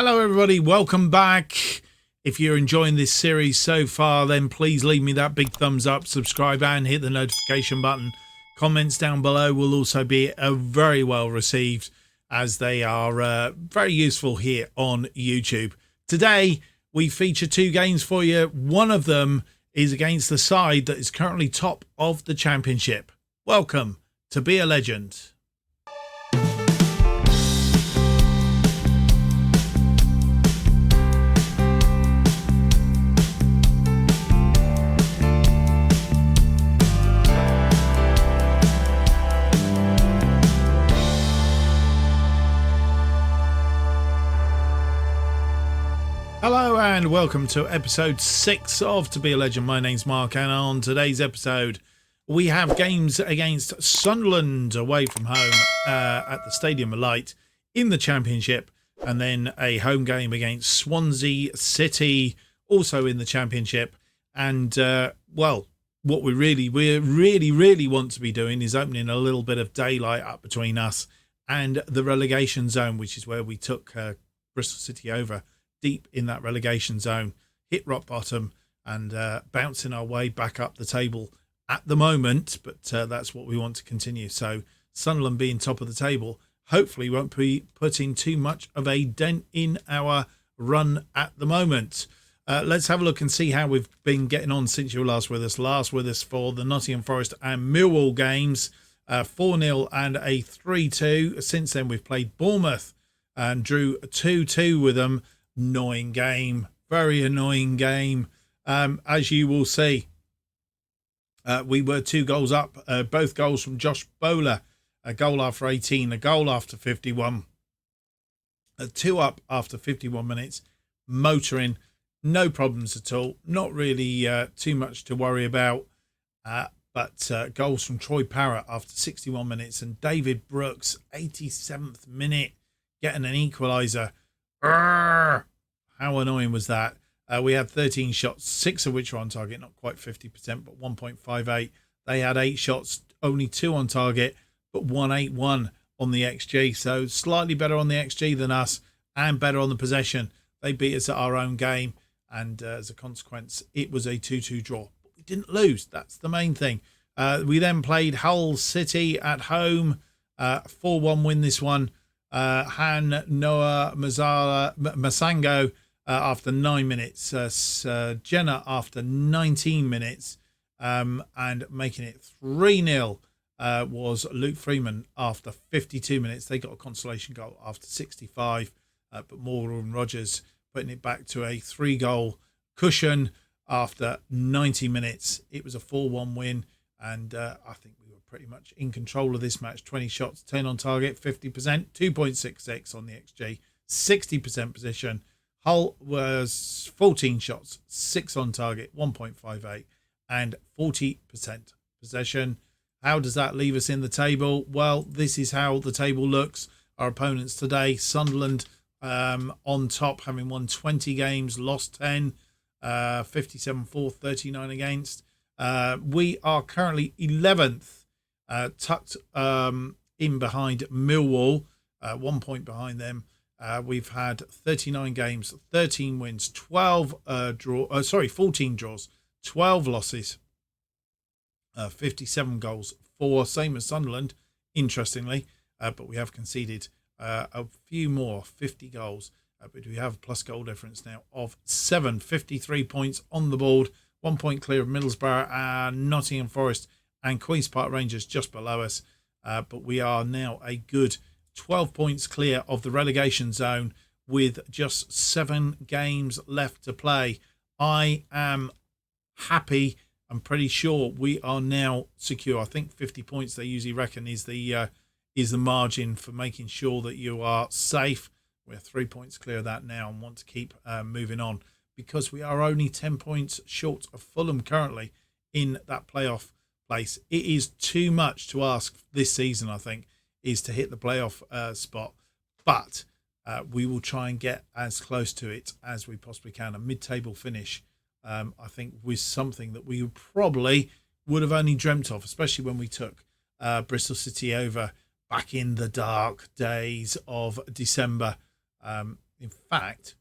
Hello everybody, welcome back. If you're enjoying this series so far, then please leave me that big thumbs up, subscribe and hit the notification button. Comments down below will also be very well received, as they are very useful here on YouTube. Today we feature two games for you. One of them is against the side that is currently top of the Championship. Welcome to Be A Legend. Hello and welcome to episode 6 of To Be A Legend. My name's Mark, and on today's episode we have games against Sunderland away from home at the Stadium of Light in the Championship, and then a home game against Swansea City also in the Championship. And well, what we really want to be doing is opening a little bit of daylight up between us and the relegation zone, which is where we took Bristol City over deep in that relegation zone, hit rock bottom, and bouncing our way back up the table at the moment. But that's what we want to continue. So Sunderland being top of the table hopefully won't be putting too much of a dent in our run at the moment. Let's have a look and see how we've been getting on since you were last with us for the Nottingham Forest and Millwall games, 4-0 and a 3-2. Since then we've played Bournemouth and drew 2-2 with them. Annoying game, very annoying game. As you will see, we were 2 goals up, both goals from Josh Bowler, a goal after 18, a goal after 51, 2 up after 51 minutes, motoring, no problems at all, not really too much to worry about, but goals from Troy Parrott after 61 minutes and David Brooks, 87th minute, getting an equaliser. How annoying was that? We had 13 shots, 6 of which were on target, not quite 50%, but 1.58. They had 8 shots, only 2 on target, but 181 on the XG. So slightly better on the XG than us and better on the possession. They beat us at our own game, and as a consequence, it was a 2-2 draw. But we didn't lose. That's the main thing. We then played Hull City at home, 4-1 win this one. Han Noah Masango after 9 minutes, Jenna after 19 minutes, and making it 3-0 was Luke Freeman after 52 minutes. They got a consolation goal after 65, but Morgan Rogers putting it back to a 3-goal cushion after 90 minutes. It was a 4-1 win, and I think we were pretty much in control of this match. 20 shots, 10 on target, 50%, 2.66 on the XG, 60% position. Hull was 14 shots, 6 on target, 1.58, and 40% possession. How does that leave us in the table? Well, this is how the table looks. Our opponents today, Sunderland on top, having won 20 games, lost 10, 57 for, 39 against. We are currently 11th, tucked in behind Millwall, 1 point behind them. We've had 39 games, 13 wins, 14 draws, 12 losses, 57 goals for, same as Sunderland, interestingly, but we have conceded a few more, 50 goals, but we have a plus goal difference now of 7, 53 points on the board, 1 point clear of Middlesbrough, Nottingham Forest and Queen's Park Rangers just below us, but we are now a good 12 points clear of the relegation zone with just 7 games left to play. I am happy. I'm pretty sure we are now secure. I think 50 points they usually reckon is the margin for making sure that you are safe. We're 3 points clear of that now and want to keep moving on, because we are only 10 points short of Fulham currently in that playoff place. It is too much to ask this season, I think, is to hit the playoff spot, but we will try and get as close to it as we possibly can. A mid-table finish, I think, was something that we probably would have only dreamt of, especially when we took Bristol City over back in the dark days of December. In fact,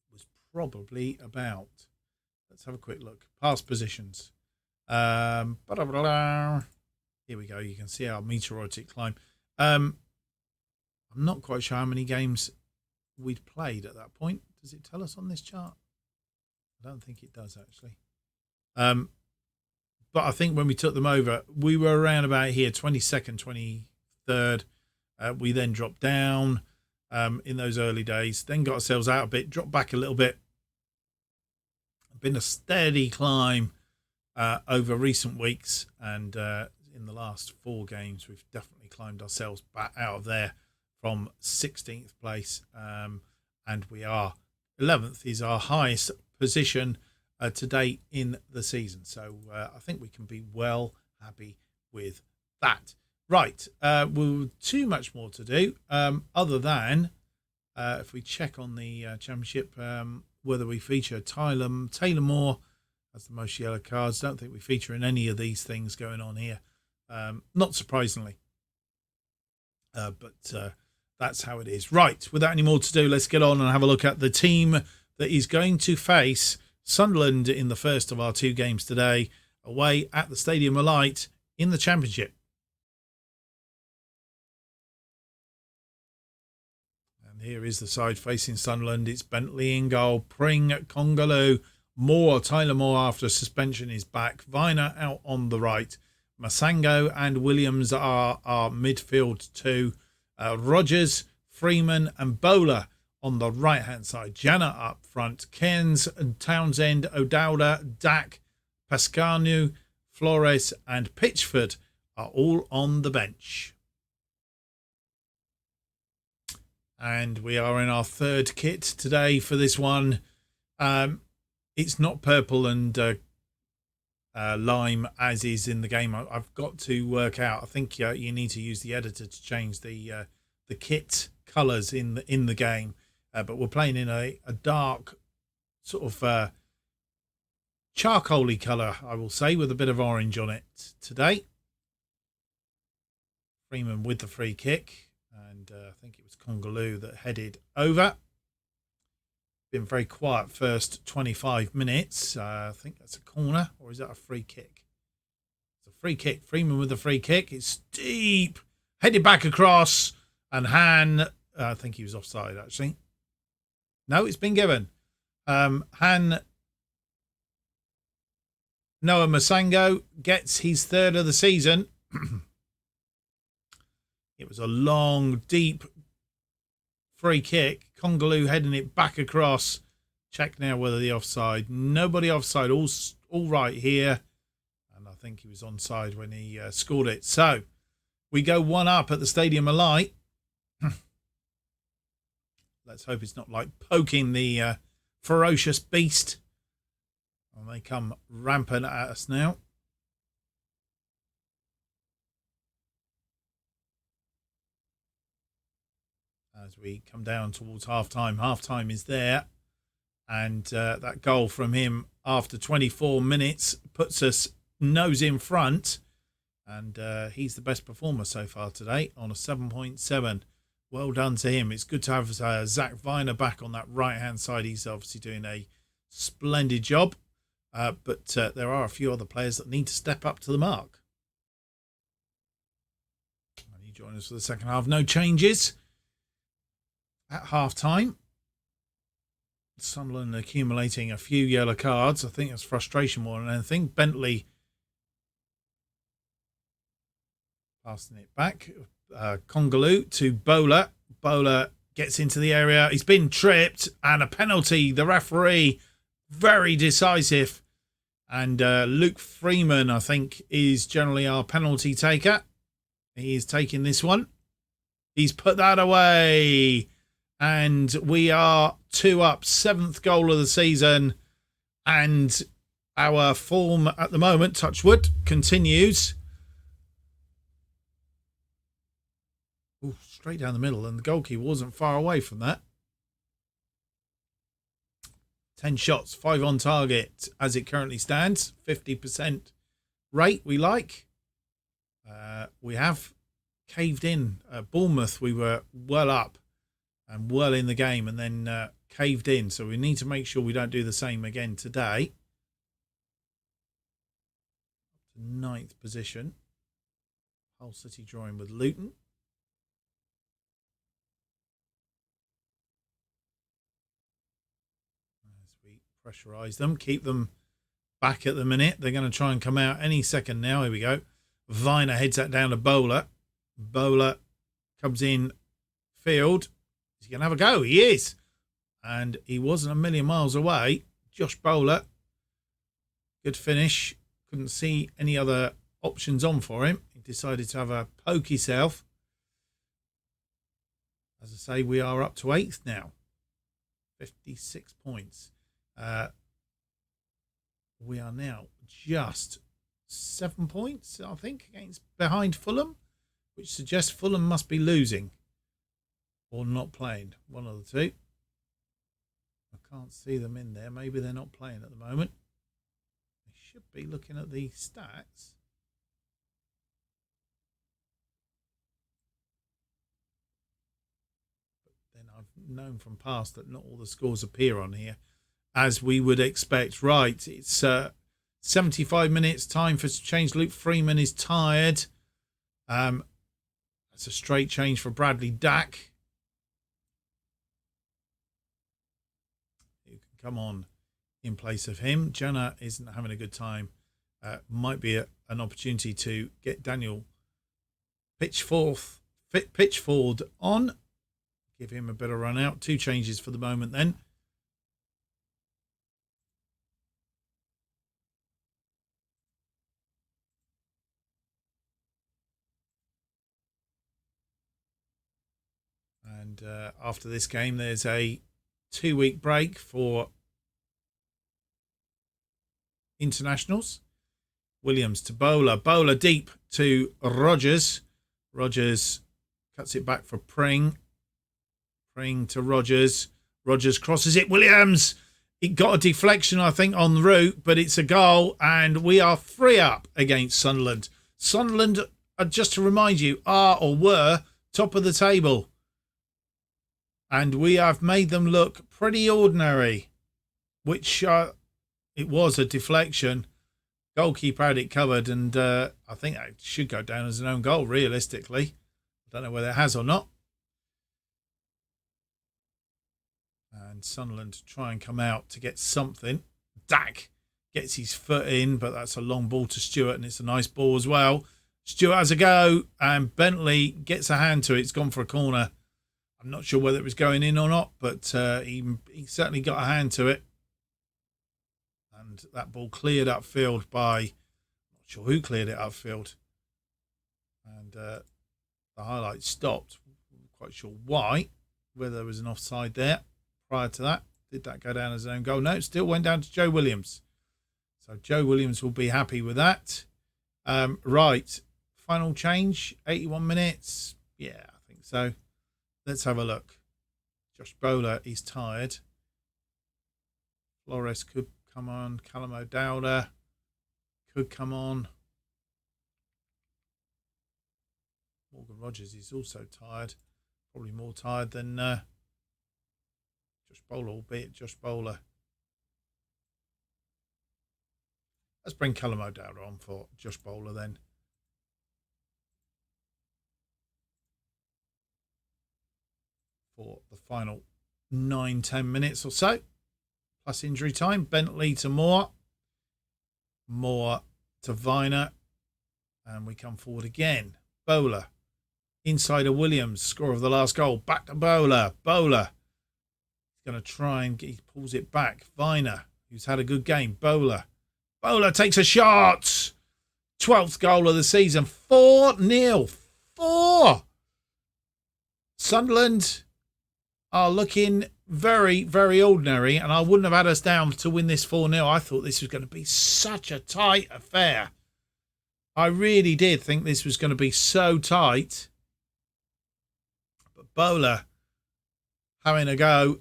it was probably about, let's have a quick look, past positions. Here we go. You can see our meteoritic climb. I'm not quite sure how many games we'd played at that point. Does it tell us on this chart? I don't think it does, actually. But I think when we took them over, we were around about here, 22nd, 23rd. We then dropped down in those early days, then got ourselves out a bit, dropped back a little bit. Been a steady climb over recent weeks, and in the last 4 games, we've definitely climbed ourselves back out of there from 16th place, and we are 11th is our highest position to date in the season. So I think we can be well happy with that. Right, we'll too much more to do other than if we check on the championship whether we feature Taylor Moore as the most yellow cards. Don't think we feature in any of these things going on here, not surprisingly, but that's how it is. Right, without any more to do, let's get on and have a look at the team that is going to face Sunderland in the first of our 2 games today, away at the Stadium of Light in the Championship. And here is the side facing Sunderland. It's Bentley in goal, Pring, Kongaloo, Moore, Tyler Moore after suspension is back, Viner out on the right, Masango and Williams are our midfield 2, Rogers, Freeman and Bowler on the right hand side, Jana up front, Cairns, Townsend, O'Dowda, Dak, Pascanu, Flores and Pitchford are all on the bench. And we are in our 3rd kit today for this one. It's not purple and lime as is in the game. I've got to work out. I think you need to use the editor to change the kit colours in the game. But we're playing in a dark sort of charcoaly colour, I will say, with a bit of orange on it today. Freeman with the free kick, and I think it was Kongaloo that headed over. Been very quiet first 25 minutes. I think that's a corner, or is that a free kick? It's a free kick. Freeman with the free kick. It's deep, headed back across, and Han, I think he was offside actually. No, it's been given. Han Noah Masango gets his 3rd of the season. It was a long, deep free kick. Kongaloo heading it back across. Check now whether the offside. Nobody offside. All right here. And I think he was onside when he scored it. So we go 1 up at the Stadium of Light. Let's hope it's not like poking the ferocious beast. And they come rampant at us now. As we come down towards half-time. Half-time is there. And that goal from him after 24 minutes puts us nose in front. And he's the best performer so far today on a 7.7. Well done to him. It's good to have Zach Viner back on that right-hand side. He's obviously doing a splendid job. But there are a few other players that need to step up to the mark. And you join us for the second half. No changes at half-time. Sunderland accumulating a few yellow cards. I think that's frustration more than anything. Bentley passing it back. Kongaloo to Bowler. Bowler gets into the area. He's been tripped and a penalty. The referee, very decisive. And Luke Freeman, I think, is generally our penalty taker. He is taking this one. He's put that away. And we are 2 up, 7th goal of the season. And our form at the moment, touch wood, continues. Ooh, straight down the middle, and the goalkeeper wasn't far away from that. 10 shots, 5 on target as it currently stands. 50% rate we like. We have caved in. Bournemouth, we were well up. and well in the game, and then caved in. So we need to make sure we don't do the same again today. 9th position. Hull City drawing with Luton. As we pressurise them, keep them back at the minute. They're going to try and come out any second now. Here we go. Viner heads that down to Bowler. Bowler comes in field. Is he going to have a go? He is. And he wasn't a million miles away. Josh Bowler. Good finish. Couldn't see any other options on for him. He decided to have a poke himself. As I say, we are up to 8th now. 56 points. We are now just 7 points, I think, behind Fulham, which suggests Fulham must be losing or not playing. One of the two. I can't see them in there. Maybe they're not playing at the moment. They should be looking at the stats. But then I've known from past that not all the scores appear on here, as we would expect. Right, it's 75 minutes, time for change. Luke Freeman is tired. That's a straight change for Bradley Dack, who can come on in place of him. Jenna isn't having a good time. Might be an opportunity to get Daniel Pitchford on. Give him a bit of run out. 2 changes for the moment then. And after this game, there's a 2-week break for internationals. Williams to Bowler. Bowler deep to Rogers. Rogers cuts it back for Pring. Pring to Rogers. Rogers crosses it. Williams. It got a deflection, I think, on the route, but it's a goal, and we are 3 up against Sunderland. Sunderland, just to remind you, are or were top of the table. And we have made them look pretty ordinary, which it was a deflection. Goalkeeper had it covered, and I think that should go down as an own goal, realistically. I don't know whether it has or not. And Sunderland try and come out to get something. Dack gets his foot in, but that's a long ball to Stewart, and it's a nice ball as well. Stewart has a go, and Bentley gets a hand to it. It's gone for a corner. I'm not sure whether it was going in or not, but he certainly got a hand to it. And that ball cleared upfield by, I'm not sure who cleared it upfield. And the highlight stopped. I'm not quite sure why, whether there was an offside there prior to that. Did that go down as his own goal? No, it still went down to Joe Williams. So Joe Williams will be happy with that. Right, final change, 81 minutes. Yeah, I think so. Let's have a look. Josh Bowler is tired. Flores could come on. Callum O'Dowda could come on. Morgan Rogers is also tired. Probably more tired than Josh Bowler, albeit Josh Bowler. Let's bring Callum O'Dowda on for Josh Bowler then. For the final 9-10 minutes or so, plus injury time. Bentley to Moore. Moore to Viner. And we come forward again. Bowler. Inside of Williams. Score of the last goal. Back to Bowler. Bowler. He's going to try and he pulls it back. Viner, who's had a good game. Bowler. Bowler takes a shot. 12th goal of the season. 4-0. 4. Sunderland are looking very, very ordinary, and I wouldn't have had us down to win this 4-0. I thought this was going to be such a tight affair. I really did think this was going to be so tight. But Bowler having a go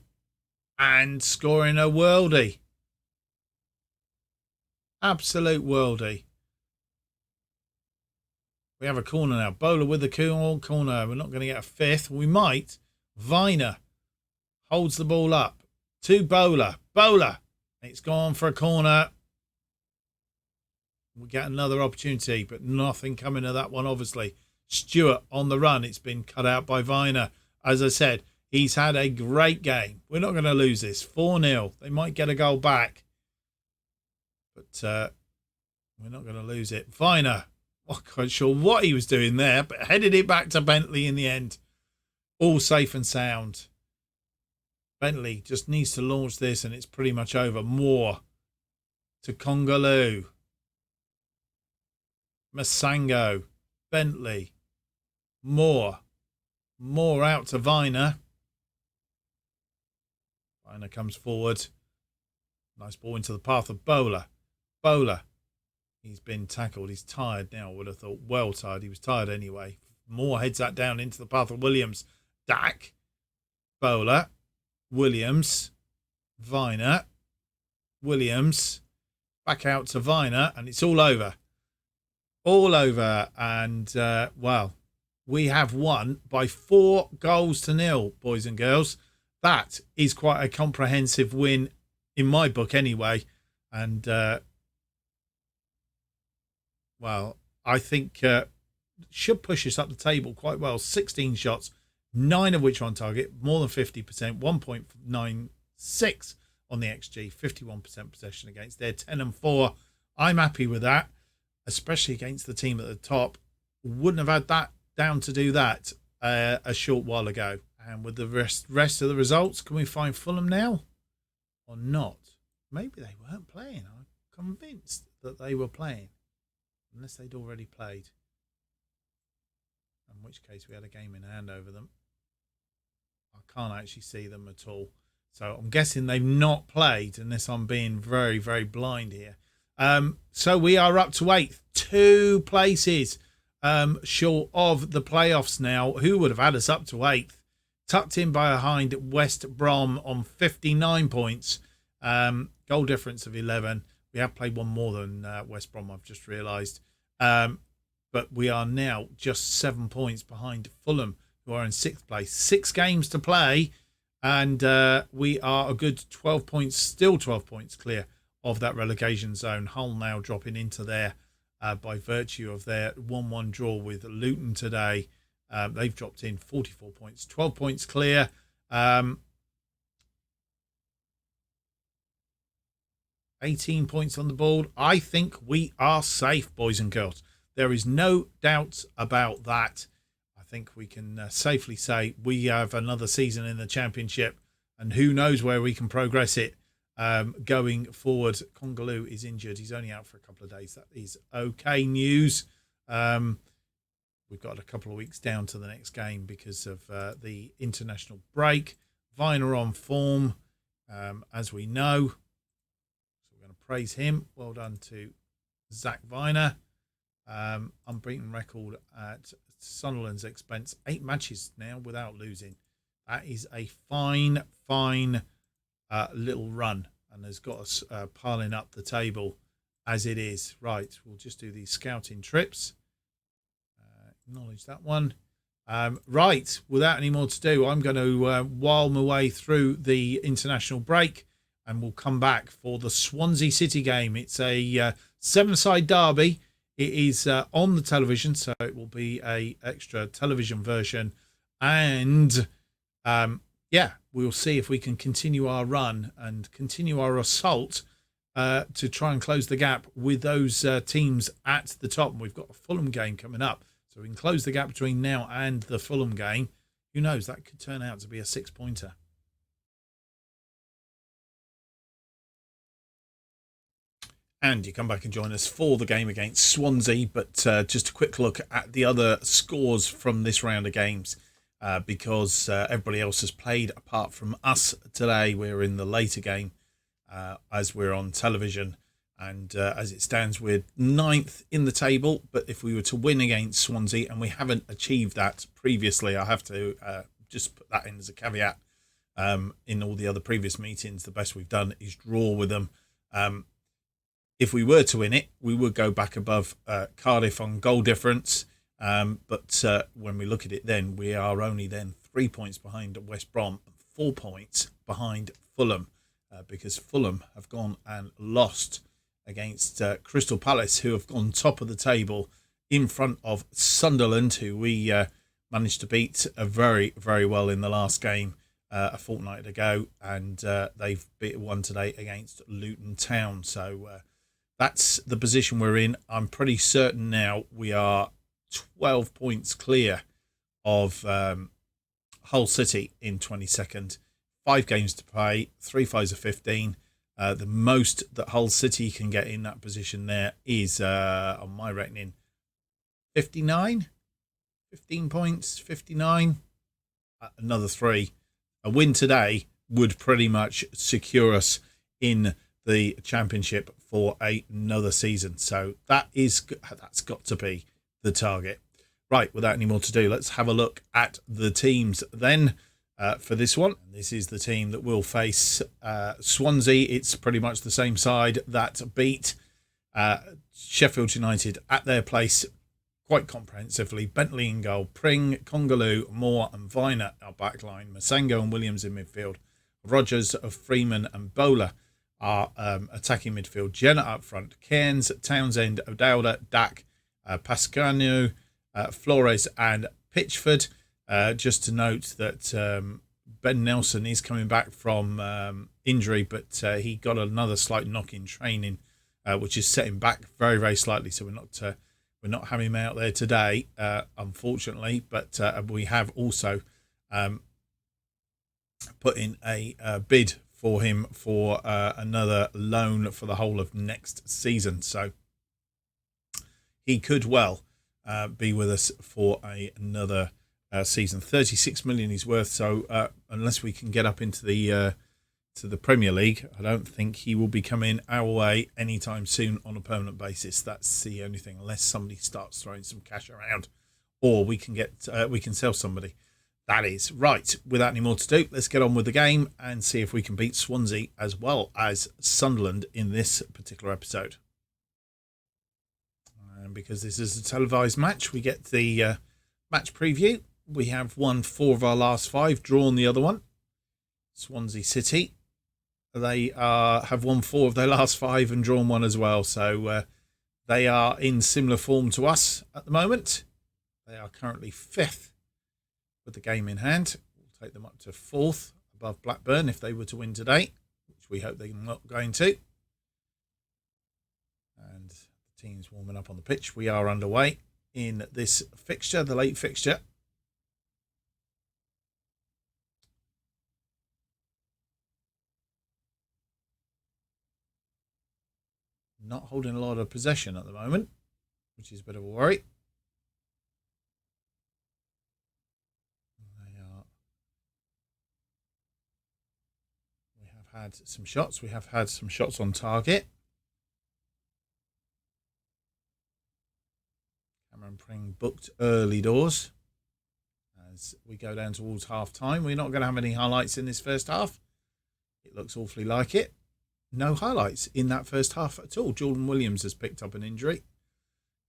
and scoring a worldie. Absolute worldie. We have a corner now. Bowler with the corner. We're not going to get a 5th. We might. Viner holds the ball up to Bowler. Bowler, it's gone for a corner. We get another opportunity, but nothing coming of that one, obviously. Stewart on the run. It's been cut out by Viner. As I said, he's had a great game. We're not going to lose this. 4-0. They might get a goal back, but we're not going to lose it. Viner, not quite sure what he was doing there, but headed it back to Bentley in the end. All safe and sound. Bentley just needs to launch this and it's pretty much over. Moore to Kongaloo. Masango. Bentley. Moore. Moore out to Viner. Viner comes forward. Nice ball into the path of Bowler. Bowler. He's been tackled. He's tired now. I would have thought well tired. He was tired anyway. Moore heads that down into the path of Williams. Dack. Bowler. Williams. Viner. Williams. Back out to Viner. And it's all over. All over. And, well, we have won by 4-0, boys and girls. That is quite a comprehensive win in my book anyway. And, well, I think should push us up the table quite well. 16 shots, 9 of which are on target, more than 50%, 1.96 on the XG, 51% possession against. They're 10-4. I'm happy with that, especially against the team at the top. Wouldn't have had that down to do that a short while ago. And with the rest of the results, can we find Fulham now or not? Maybe they weren't playing. I'm convinced that they were playing, unless they'd already played, in which case we had a game in hand over them. I can't actually see them at all. So I'm guessing they've not played, unless I'm being very, very blind here. So we are up to 8th, 2 places short of the playoffs now. Who would have had us up to 8th? Tucked in behind West Brom on 59 points. Goal difference of 11. We have played one more than West Brom, I've just realised. But we are now just 7 points behind Fulham, who are in 6th place. 6 games to play, and we are a good 12 points, still 12 points clear of that relegation zone. Hull now dropping into there by virtue of their 1-1 draw with Luton today. They've dropped in 44 points, 12 points clear. 18 points on the board. I think we are safe, boys and girls. There is no doubt about that. I think we can safely say we have another season in the Championship, and who knows where we can progress it going forward. Kongaloo is injured. He's only out for a couple of days. That is okay news. We've got a couple of weeks down to the next game because of the international break. Viner on form, as we know. Praise him. Well done to Zach Viner. Unbeaten record at Sunderland's expense. 8 matches now without losing. That is a fine little run, and has got us piling up the table as it is. Right, we'll just do these scouting trips. Acknowledge that one. Right, without any more to do, I'm going to while my way through the international break, and we'll come back for the Swansea City game. It's a 7-side derby. It is on the television, so it will be a extra television version. And yeah, we'll see if we can continue our run and continue our assault to try and close the gap with those teams at the top. And we've got a Fulham game coming up, so we can close the gap between now and the Fulham game. Who knows? That could turn out to be a 6-pointer. And you come back and join us for the game against Swansea. But just a quick look at the other scores from this round of games, because everybody else has played apart from us today. We're in the later game as we're on television. And as it stands, we're 9th in the table. But if we were to win against Swansea, and we haven't achieved that previously, I have to just put that in as a caveat. In all the other previous meetings, the best we've done is draw with them. If we were to win it, we would go back above Cardiff on goal difference. But when we look at it then, we are only then 3 points behind West Brom, 4 points behind Fulham because Fulham have gone and lost against Crystal Palace, who have gone top of the table in front of Sunderland, who we managed to beat very, very well in the last game a fortnight ago, and they've won today against Luton Town. So that's the position we're in. I'm pretty certain now we are 12 points clear of Hull City in 22nd. 5 games to play, 3 5s of 15. The most that Hull City can get in that position there is, on my reckoning, 59. 15 points, 59. Another 3. A win today would pretty much secure us in the Championship for another season. So that's got to be the target. Right, without any more to do, let's have a look at the teams then for this one. This is the team that will face Swansea. It's pretty much the same side that beat Sheffield United at their place quite comprehensively. Bentley in goal, Pring, Kongaloo, Moore and Viner are backline. Masango and Williams in midfield. Rogers, Freeman and Bowler are attacking midfield. Jenner up front. Cairns, Townsend, O'Dowda, Dak, Pascanu, Flores and Pitchford. Just to note that Ben Nelson is coming back from injury, but he got another slight knock in training, which is set him back very, very slightly. So we're not having him out there today, unfortunately. But we have also put in a bid for him for another loan for the whole of next season. So he could well be with us for another season. 36 million he's worth. So unless we can get up into the to the Premier League, I don't think he will be coming our way anytime soon on a permanent basis. That's the only thing, unless somebody starts throwing some cash around, or we can sell somebody. That is right. Without any more to do, let's get on with the game and see if we can beat Swansea as well as Sunderland in this particular episode. And because this is a televised match, we get the match preview. We have won 4 of our last 5, drawn the other one. Swansea City, they have won 4 of their last 5 and drawn 1 as well. So they are in similar form to us at the moment. They are currently 5th with the game in hand. We'll take them up to 4th above Blackburn if they were to win today, which we hope they're not going to. And the team's warming up on the pitch. We are underway in this fixture, the late fixture. Not holding a lot of possession at the moment, which is a bit of a worry. We have had some shots. We have had some shots on target. Cameron Pring booked early doors. As we go down towards half time, we're not going to have any highlights in this first half. It looks awfully like it. No highlights in that first half at all. Jordan Williams has picked up an injury.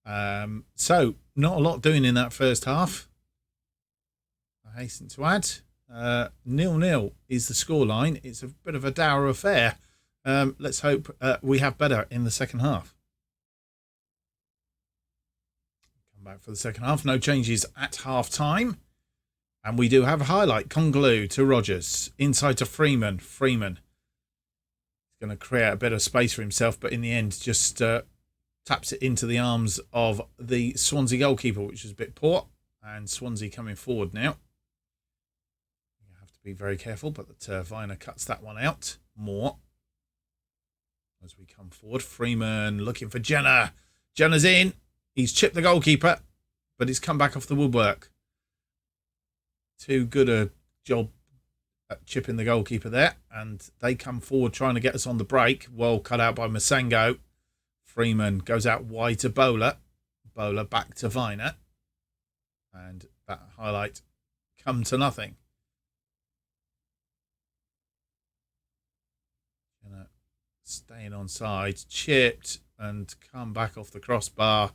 So not a lot doing in that first half. I hasten to add, 0-0 is the scoreline. It's a bit of a dour affair. Let's hope we have better in the second half. Come back for the second half. No changes at half time. And we do have a highlight. Kongaloo to Rogers. Inside to Freeman. Freeman going to create a bit of space for himself, but in the end just taps it into the arms of the Swansea goalkeeper, which is a bit poor. And Swansea coming forward now. You have to be very careful, but that Viner cuts that one out more as we come forward. Freeman looking for Jenner. Jenner's in. He's chipped the goalkeeper, but he's come back off the woodwork. Too good a job at chipping the goalkeeper there, and they come forward trying to get us on the break. Well cut out by Masango. Freeman goes out wide to Bowler. Bowler back to Viner, and that highlight come to nothing. Staying on side, chipped and come back off the crossbar.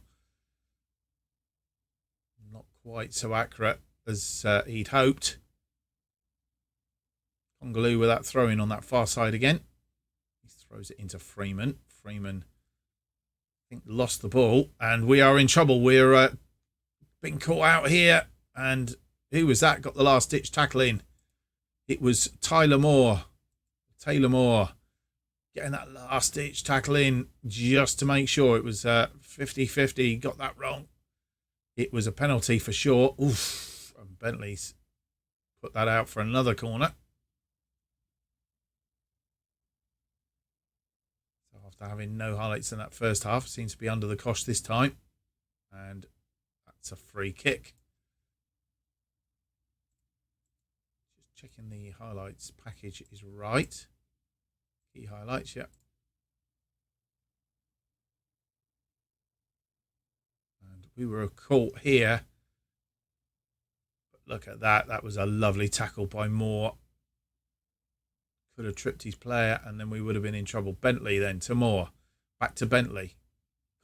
Not quite so accurate as he'd hoped. Congaloo with that throw in on that far side again. He throws it into Freeman. Freeman, I think, lost the ball, and we are in trouble. We're being caught out here, and who was that? Got the last ditch tackle in. It was Taylor Moore getting that last ditch tackle in just to make sure. It was 50-50. Got that wrong. It was a penalty for sure. Oof. And Bentley's put that out for another corner. So after having no highlights in that first half, seems to be under the cosh this time. And that's a free kick. Just checking the highlights package is right. Key highlights, yeah. And we were caught here. But look at that. That was a lovely tackle by Moore. Could have tripped his player, and then we would have been in trouble. Bentley then to Moore. Back to Bentley.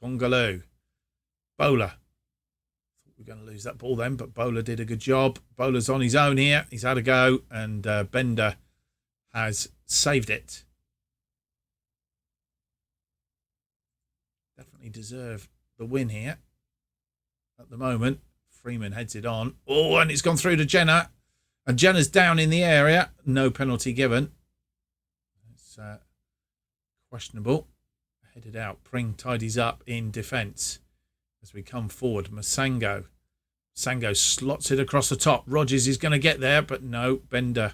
Congaloo. Bowler. Thought we were going to lose that ball then, but Bowler did a good job. Bowler's on his own here. He's had a go, and Bender has saved it. Definitely deserve the win here. At the moment, Freeman heads it on. Oh, and it's gone through to Jenner. And Jenner's down in the area. No penalty given. It's questionable. Headed out. Pring tidies up in defence. As we come forward, Masango. Masango slots it across the top. Rogers is going to get there, but no. Bender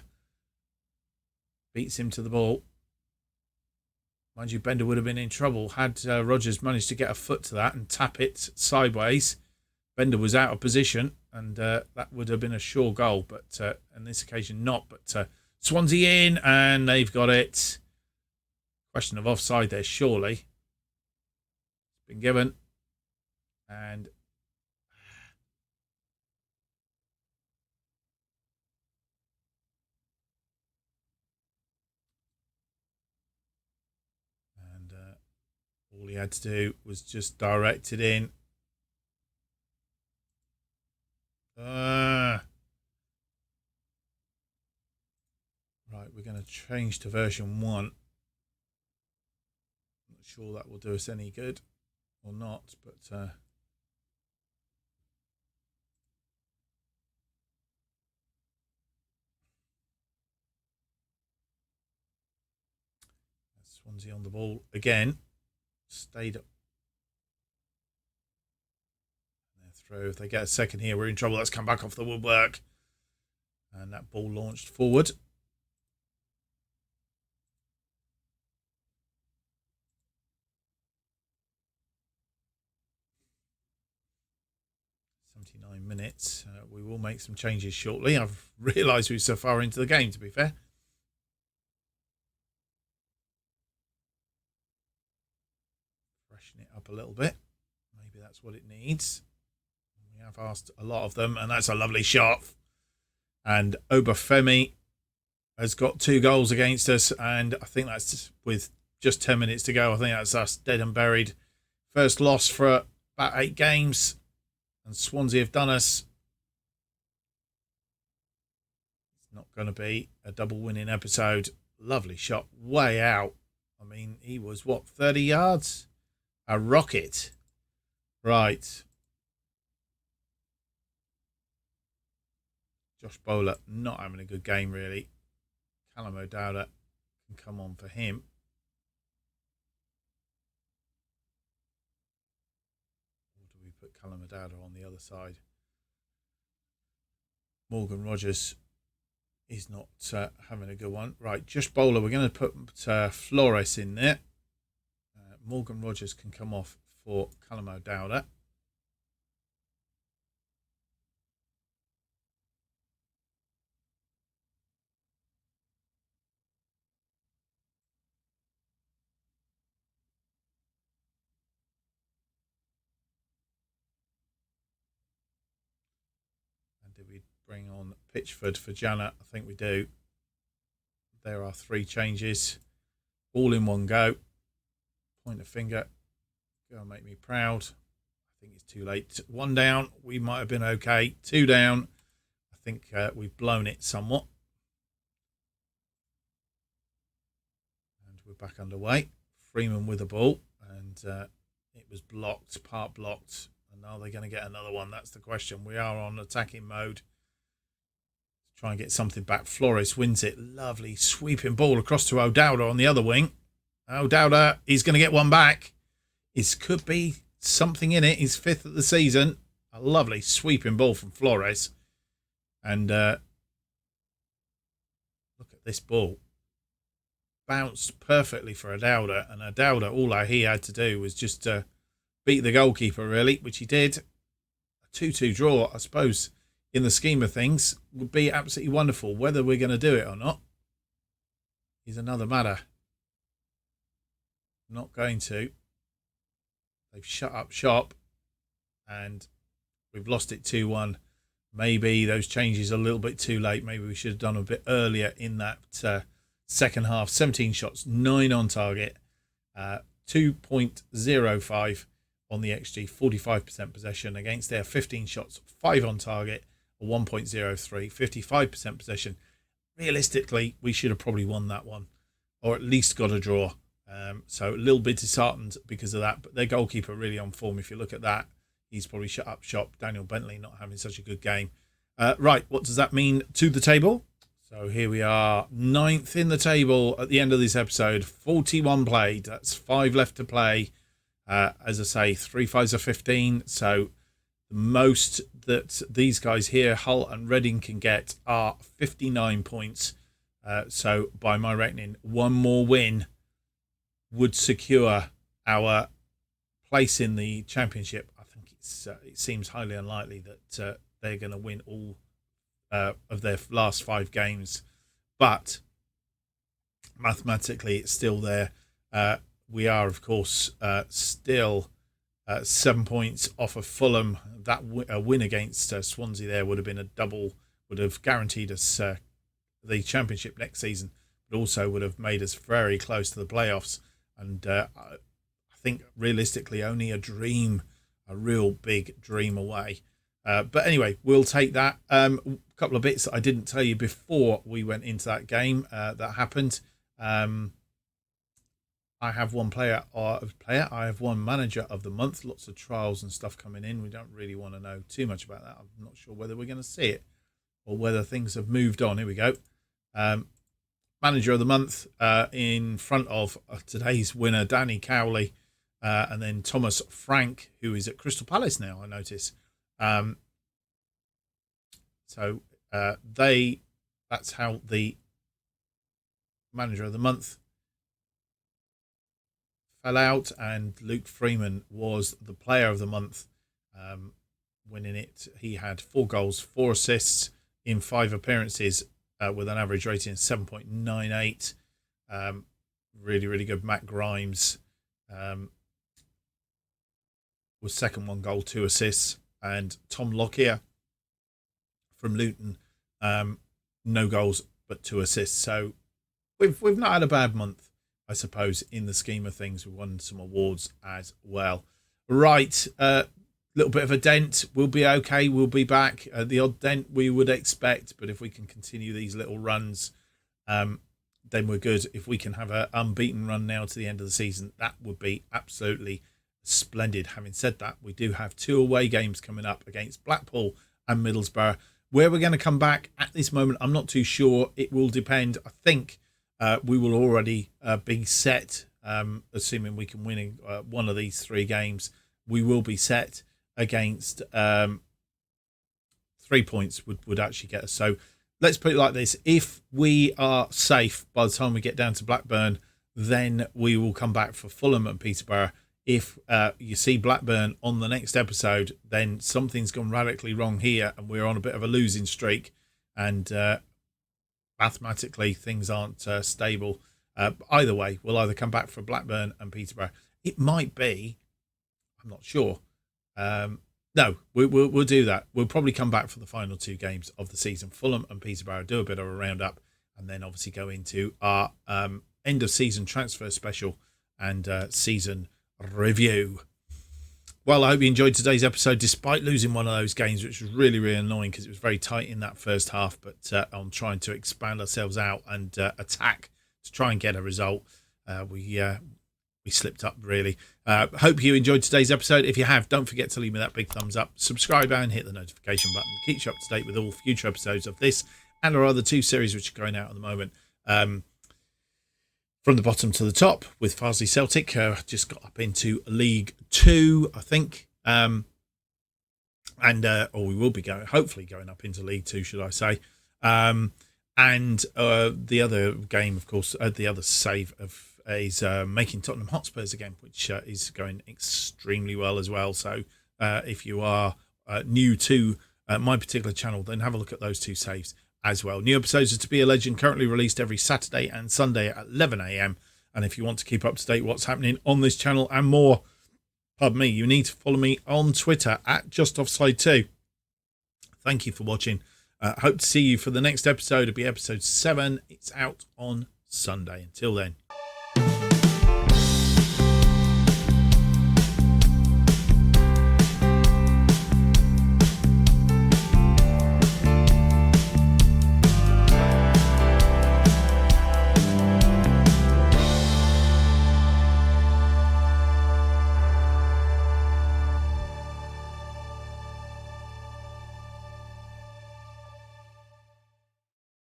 beats him to the ball. Mind you, Bender would have been in trouble had Rogers managed to get a foot to that and tap it sideways. Bender was out of position, and that would have been a sure goal, but on this occasion not. But Swansea in, and they've got it. Question of offside there, surely. It's been given. And all he had to do was just direct it in. Right, we're going to change to version 1. Not sure that will do us any good or not, but Swansea on the ball again. Stayed up. Their throw. If they get a second here, we're in trouble. Let's come back off the woodwork. And that ball launched forward. Minutes. We will make some changes shortly. I've realised we're so far into the game, to be fair. Freshen it up a little bit. Maybe that's what it needs. We have asked a lot of them, and that's a lovely shot. And Obafemi has got 2 goals against us, and I think that's with just 10 minutes to go. I think that's us dead and buried. First loss for about 8 games. And Swansea have done us. It's not going to be a double winning episode. Lovely shot. Way out. I mean, he was, what, 30 yards? A rocket. Right. Josh Bowler not having a good game, really. Callum O'Dowda can come on for him. Put Callum O'Dowda on the other side. Morgan Rogers is not having a good one. Right, Josh Bowler, we're going to put Flores in there. Morgan Rogers can come off for Callum O'Dowda. Did we bring on Pitchford for Janet? I think we do. There are 3 changes. All in one go. Point a finger. Go and make me proud. I think it's too late. 1 down. We might have been okay. 2 down. I think we've blown it somewhat. we're back underway. Freeman with the ball, and it was blocked, part blocked. And are they going to get another one? That's the question. We are on attacking mode. Try and get something back. Flores wins it. Lovely sweeping ball across to O'Dowda on the other wing. O'Dowda, he's going to get one back. It could be something in it. He's 5th of the season. A lovely sweeping ball from Flores. And look at this ball. Bounced perfectly for O'Dowda. And O'Dowda, all he had to do was just beat the goalkeeper, really, which he did. A 2-2 draw, I suppose, in the scheme of things, would be absolutely wonderful. Whether we're going to do it or not is another matter. Not going to. They've shut up shop and we've lost it 2-1. Maybe those changes are a little bit too late. Maybe we should have done a bit earlier in that second half. 17 shots, 9 on target, 2.05 on the XG, 45% possession against their 15 shots, 5 on target, a 1.03, 55% possession. Realistically, we should have probably won that one, or at least got a draw. So a little bit disheartened because of that, but their goalkeeper really on form. If you look at that, he's probably shut up shop. Daniel Bentley not having such a good game. Right, what does that mean to the table? So here we are, 9th in the table at the end of this episode. 41 played. That's 5 left to play. As I say, 3 5s are 15. So the most that these guys here, Hull and Reading, can get are 59 points. So by my reckoning, one more win would secure our place in the championship. I think it seems highly unlikely that they're going to win all of their last 5 games, but mathematically it's still there. We are, of course, still 7 points off of Fulham. That a win against Swansea there would have been a double, would have guaranteed us the championship next season, but also would have made us very close to the playoffs. And I think realistically only a real big dream away. But anyway, we'll take that. A couple of bits that I didn't tell you before we went into that game that happened. I have one I have one manager of the month. Lots of trials and stuff coming in. We don't really want to know too much about that. I'm not sure whether we're going to see it or whether things have moved on. Here we go. Manager of the month in front of today's winner, Danny Cowley, and then Thomas Frank, who is at Crystal Palace now, I notice. So that's how the manager of the month fell out, and Luke Freeman was the player of the month, winning it. He had 4 goals, 4 assists in 5 appearances, with an average rating of 7.98. Really, really good. Matt Grimes was second, 1 goal, 2 assists. And Tom Lockyer from Luton, no goals but 2 assists. So we've not had a bad month, I suppose, in the scheme of things. We won some awards as well. Right, little bit of a dent. We'll be okay. We'll be back. The odd dent we would expect, but if we can continue these little runs, then we're good. If we can have an unbeaten run now to the end of the season, that would be absolutely splendid. Having said that, we do have 2 away games coming up against Blackpool and Middlesbrough. Where we're going to come back at this moment, I'm not too sure. It will depend. I think we will already be set, assuming we can win one of these 3 games. We will be set against 3 points would actually get us. So let's put it like this. If we are safe by the time we get down to Blackburn, then we will come back for Fulham and Peterborough. If you see Blackburn on the next episode, then something's gone radically wrong here and we're on a bit of a losing streak, and mathematically things aren't stable. Either way, we'll either come back for Blackburn and Peterborough. It might be, I'm not sure. No, we'll do that. We'll probably come back for the final 2 games of the season, Fulham and Peterborough, do a bit of a roundup, and then obviously go into our end of season transfer special and season review. Well, I hope you enjoyed today's episode, despite losing one of those games, which was really, really annoying because it was very tight in that first half. But I'm trying to expand ourselves out and attack to try and get a result. we slipped up, really. Hope you enjoyed today's episode. If you have, don't forget to leave me that big thumbs up, subscribe and hit the notification button. Keeps you up to date with all future episodes of this and our other 2 series which are going out at the moment. From the bottom to the top with Farsley Celtic, just got up into League 2, I think. Or we will be hopefully going up into League 2, should I say. And the other game, of course, the other save is making Tottenham Hotspurs again, which is going extremely well as well. So if you are new to my particular channel, then have a look at those 2 saves as well. New episodes of To Be A Legend currently released every Saturday and Sunday at 11 a.m. And if you want to keep up to date what's happening on this channel and more, you need to follow me on Twitter at JustOffsideFM2. Thank you for watching. Hope to see you for the next episode. It'll be episode 7. It's out on Sunday. Until then.